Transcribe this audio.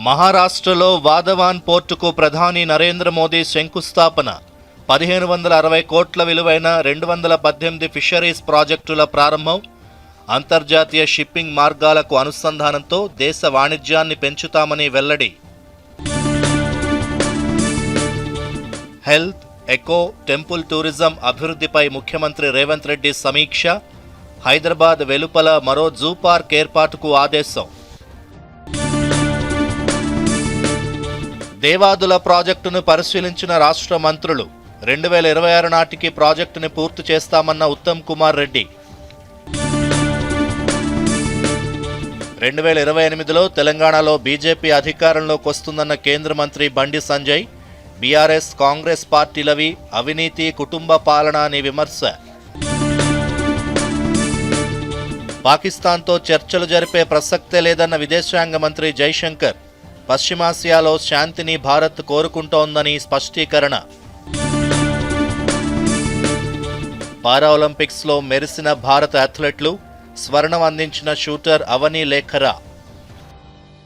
మహారాష్ట్రలో వాధవాన్ పోర్టుకు ప్రధాని నరేంద్ర మోదీ శంకుస్థాపన. 1560 కోట్ల విలువైన 218 ఫిషరీస్ ప్రాజెక్టుల ప్రారంభం. అంతర్జాతీయ షిప్పింగ్ మార్గాలకు అనుసంధానంతో దేశ వాణిజ్యాన్ని పెంచుతామని వెల్లడి. హెల్త్, ఎకో, టెంపుల్ టూరిజం అభివృద్ధిపై ముఖ్యమంత్రి రేవంత్ రెడ్డి సమీక్ష. హైదరాబాద్ వెలుపల మరో జూ పార్క్ ఏర్పాటుకు ఆదేశం. దేవాదుల ప్రాజెక్టును పరిశీలించిన రాష్ట్ర మంత్రులు. 2026 నాటికి ప్రాజెక్టుని పూర్తి చేస్తామన్న ఉత్తమ్ కుమార్ రెడ్డి. 2028లో తెలంగాణలో బీజేపీ అధికారంలోకి వస్తుందన్న కేంద్ర మంత్రి బండి సంజయ్. బీఆర్ఎస్, కాంగ్రెస్ పార్టీలవి అవినీతి, కుటుంబ పాలన అని విమర్శ. పాకిస్తాన్తో చర్చలు జరిపే ప్రసక్తే లేదన్న విదేశాంగ మంత్రి జైశంకర్. పశ్చిమాసియాలో శాంతిని భారత్ కోరుకుంటోందని స్పష్టీకరణ. పారాలింపిక్స్లో మెరిసిన భారత అథ్లెట్లు. స్వర్ణం అందించిన షూటర్ అవని లేఖరా.